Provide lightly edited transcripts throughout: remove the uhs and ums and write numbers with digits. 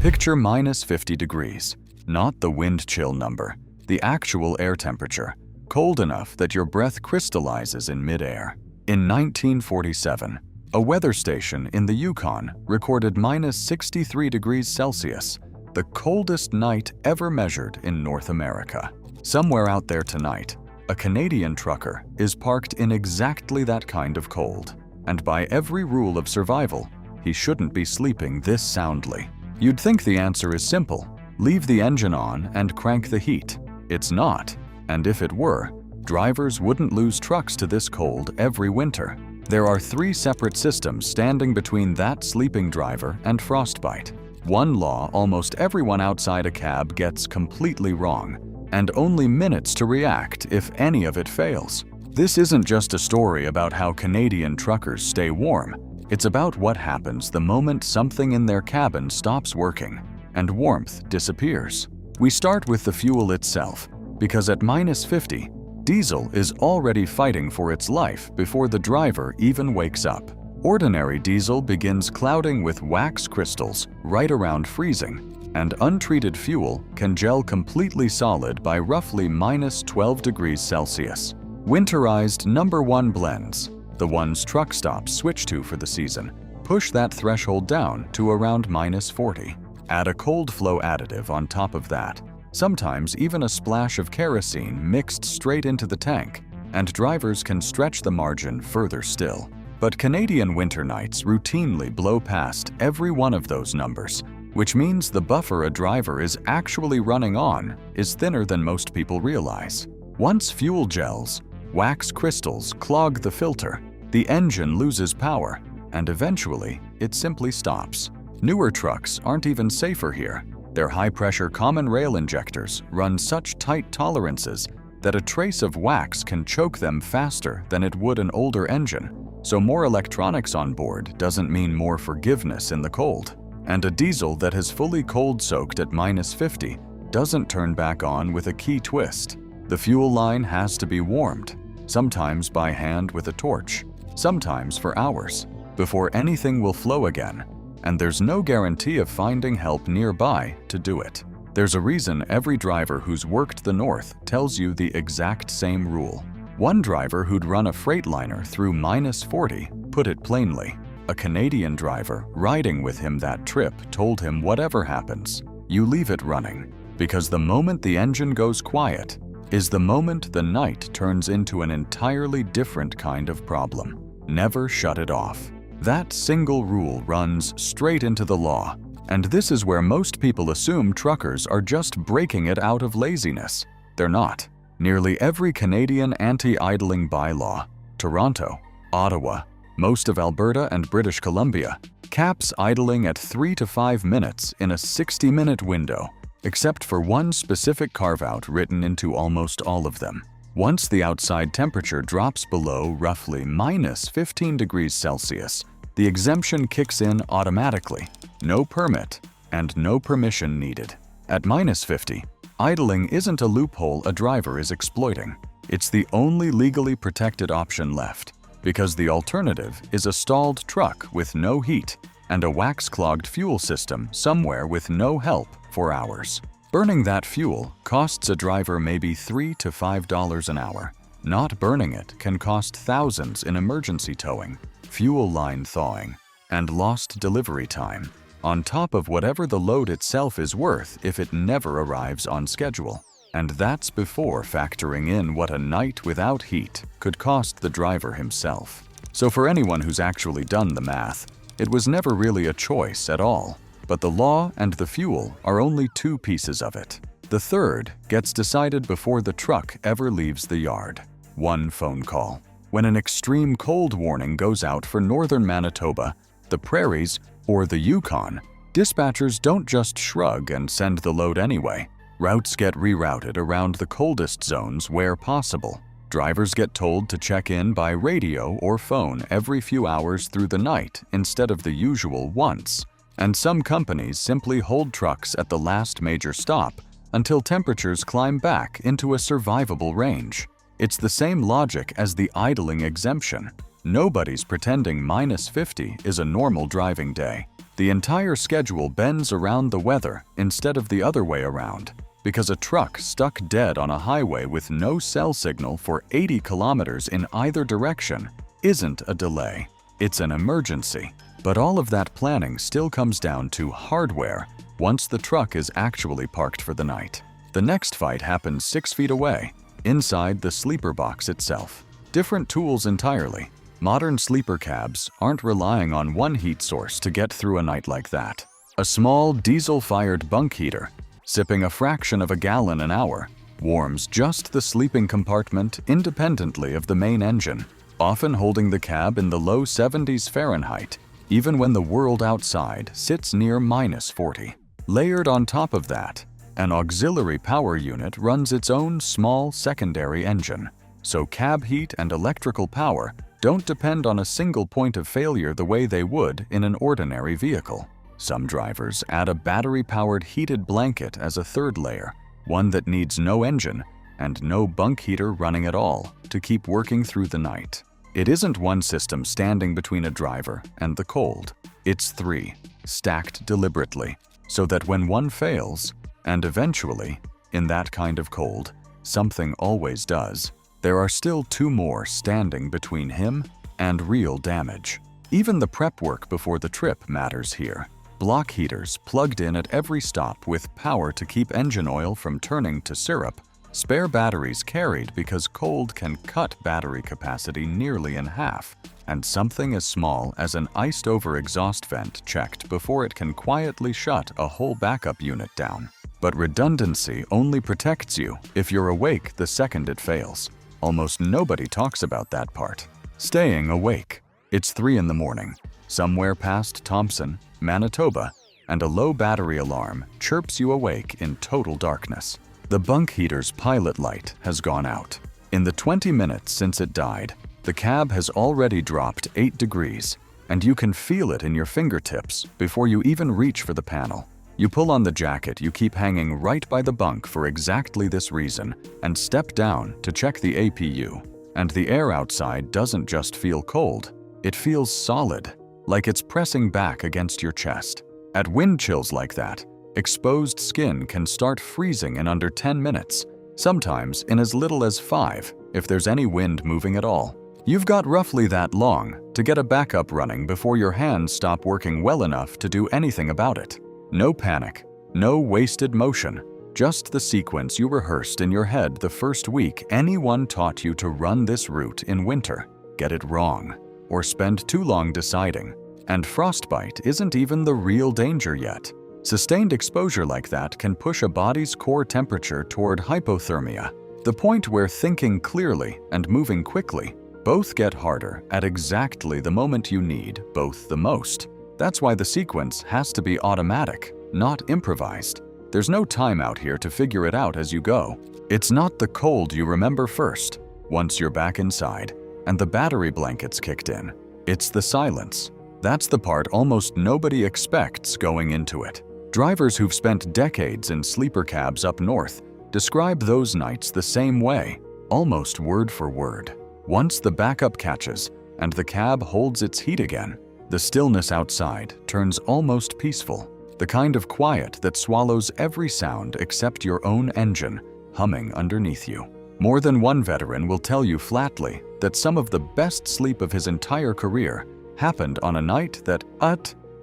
Picture minus 50 degrees, not the wind chill number, the actual air temperature, cold enough that your breath crystallizes in midair. In 1947, a weather station in the Yukon recorded minus 63 degrees Celsius, the coldest night ever measured in North America. Somewhere out there tonight, a Canadian trucker is parked in exactly that kind of cold, and by every rule of survival, he shouldn't be sleeping this soundly. You'd think the answer is simple: leave the engine on and crank the heat. It's not, and if it were, drivers wouldn't lose trucks to this cold every winter. There are 3 separate systems standing between that sleeping driver and frostbite. One law almost everyone outside a cab gets completely wrong, and only minutes to react if any of it fails. This isn't just a story about how Canadian truckers stay warm. It's about what happens the moment something in their cabin stops working and warmth disappears. We start with the fuel itself, because at minus 50, diesel is already fighting for its life before the driver even wakes up. Ordinary diesel begins clouding with wax crystals right around freezing, and untreated fuel can gel completely solid by roughly minus 12 degrees Celsius. Winterized number 1 blends, the ones truck stops switch to for the season, push that threshold down to around minus 40. Add a cold flow additive on top of that, sometimes even a splash of kerosene mixed straight into the tank, and drivers can stretch the margin further still. But Canadian winter nights routinely blow past every one of those numbers, which means the buffer a driver is actually running on is thinner than most people realize. Once fuel gels, wax crystals clog the filter, the engine loses power, and eventually it simply stops. Newer trucks aren't even safer here. Their high-pressure common rail injectors run such tight tolerances that a trace of wax can choke them faster than it would an older engine. So more electronics on board doesn't mean more forgiveness in the cold. And a diesel that has fully cold-soaked at minus 50 doesn't turn back on with a key twist. The fuel line has to be warmed, sometimes by hand with a torch, sometimes for hours, before anything will flow again, and there's no guarantee of finding help nearby to do it. There's a reason every driver who's worked the North tells you the exact same rule. One driver who'd run a Freightliner through minus 40 put it plainly. A Canadian driver riding with him that trip told him whatever happens, you leave it running, because the moment the engine goes quiet is the moment the night turns into an entirely different kind of problem. Never shut it off. That single rule runs straight into the law, and this is where most people assume truckers are just breaking it out of laziness. They're not. Nearly every Canadian anti-idling bylaw, Toronto, Ottawa, most of Alberta and British Columbia, caps idling at 3 to 5 minutes in a 60-minute window, except for one specific carve-out written into almost all of them. Once the outside temperature drops below roughly minus 15 degrees Celsius, the exemption kicks in automatically, no permit and no permission needed. At minus 50, idling isn't a loophole a driver is exploiting. It's the only legally protected option left, because the alternative is a stalled truck with no heat and a wax-clogged fuel system somewhere with no help for hours. Burning that fuel costs a driver maybe $3 to $5 an hour. Not burning it can cost thousands in emergency towing, fuel line thawing, and lost delivery time, on top of whatever the load itself is worth if it never arrives on schedule. And that's before factoring in what a night without heat could cost the driver himself. So for anyone who's actually done the math, it was never really a choice at all. But the law and the fuel are only 2 pieces of it. The third gets decided before the truck ever leaves the yard. One phone call. When an extreme cold warning goes out for northern Manitoba, the prairies, or the Yukon, dispatchers don't just shrug and send the load anyway. Routes get rerouted around the coldest zones where possible. Drivers get told to check in by radio or phone every few hours through the night instead of the usual once. And some companies simply hold trucks at the last major stop until temperatures climb back into a survivable range. It's the same logic as the idling exemption. Nobody's pretending minus 50 is a normal driving day. The entire schedule bends around the weather instead of the other way around, because a truck stuck dead on a highway with no cell signal for 80 kilometers in either direction isn't a delay. It's an emergency. But all of that planning still comes down to hardware once the truck is actually parked for the night. The next fight happens 6 feet away, inside the sleeper box itself. Different tools entirely. Modern sleeper cabs aren't relying on one heat source to get through a night like that. A small diesel-fired bunk heater, sipping a fraction of a gallon an hour, warms just the sleeping compartment independently of the main engine, often holding the cab in the low 70s Fahrenheit, even when the world outside sits near -40. Layered on top of that, an auxiliary power unit runs its own small secondary engine, so cab heat and electrical power don't depend on a single point of failure the way they would in an ordinary vehicle. Some drivers add a battery-powered heated blanket as a third layer, one that needs no engine and no bunk heater running at all to keep working through the night. It isn't one system standing between a driver and the cold. It's 3, stacked deliberately, so that when one fails, and eventually, in that kind of cold, something always does, there are still 2 more standing between him and real damage. Even the prep work before the trip matters here. Block heaters plugged in at every stop with power to keep engine oil from turning to syrup, spare batteries carried because cold can cut battery capacity nearly in half, and something as small as an iced-over exhaust vent checked before it can quietly shut a whole backup unit down. But redundancy only protects you if you're awake the second it fails. Almost nobody talks about that part. Staying awake. It's 3 in the morning, somewhere past Thompson, Manitoba, and a low battery alarm chirps you awake in total darkness. The bunk heater's pilot light has gone out. In the 20 minutes since it died, the cab has already dropped 8 degrees, and you can feel it in your fingertips before you even reach for the panel. You pull on the jacket you keep hanging right by the bunk for exactly this reason and step down to check the APU. And the air outside doesn't just feel cold, it feels solid, like it's pressing back against your chest. At wind chills like that, exposed skin can start freezing in under 10 minutes, sometimes in as little as 5 if there's any wind moving at all. You've got roughly that long to get a backup running before your hands stop working well enough to do anything about it. No panic, no wasted motion, just the sequence you rehearsed in your head the first week anyone taught you to run this route in winter. Get it wrong, or spend too long deciding. And frostbite isn't even the real danger yet. Sustained exposure like that can push a body's core temperature toward hypothermia, the point where thinking clearly and moving quickly both get harder at exactly the moment you need both the most. That's why the sequence has to be automatic, not improvised. There's no time out here to figure it out as you go. It's not the cold you remember first, once you're back inside, and the battery blanket's kicked in. It's the silence. That's the part almost nobody expects going into it. Drivers who've spent decades in sleeper cabs up north describe those nights the same way, almost word for word. Once the backup catches and the cab holds its heat again, the stillness outside turns almost peaceful, the kind of quiet that swallows every sound except your own engine humming underneath you. More than one veteran will tell you flatly that some of the best sleep of his entire career happened on a night that,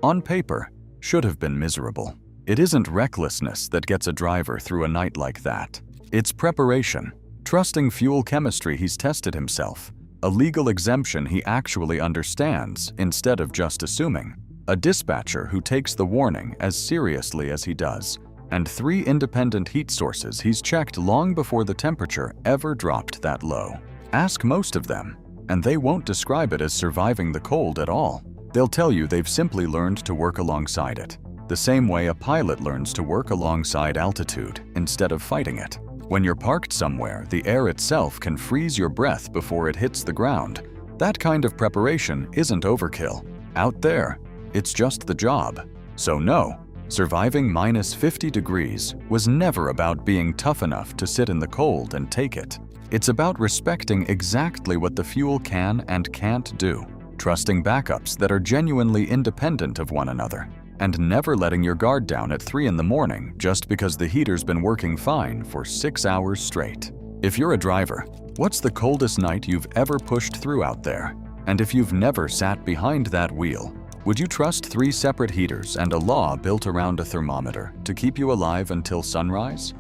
on paper, should have been miserable. It isn't recklessness that gets a driver through a night like that. It's preparation, trusting fuel chemistry he's tested himself, a legal exemption he actually understands instead of just assuming, a dispatcher who takes the warning as seriously as he does, and 3 independent heat sources he's checked long before the temperature ever dropped that low. Ask most of them, and they won't describe it as surviving the cold at all. They'll tell you they've simply learned to work alongside it, the same way a pilot learns to work alongside altitude instead of fighting it. When you're parked somewhere, the air itself can freeze your breath before it hits the ground. That kind of preparation isn't overkill. Out there, it's just the job. So no, surviving -50 degrees was never about being tough enough to sit in the cold and take it. It's about respecting exactly what the fuel can and can't do, trusting backups that are genuinely independent of one another, and never letting your guard down at 3 in the morning just because the heater's been working fine for 6 hours straight. If you're a driver, what's the coldest night you've ever pushed through out there? And if you've never sat behind that wheel, would you trust 3 separate heaters and a law built around a thermometer to keep you alive until sunrise?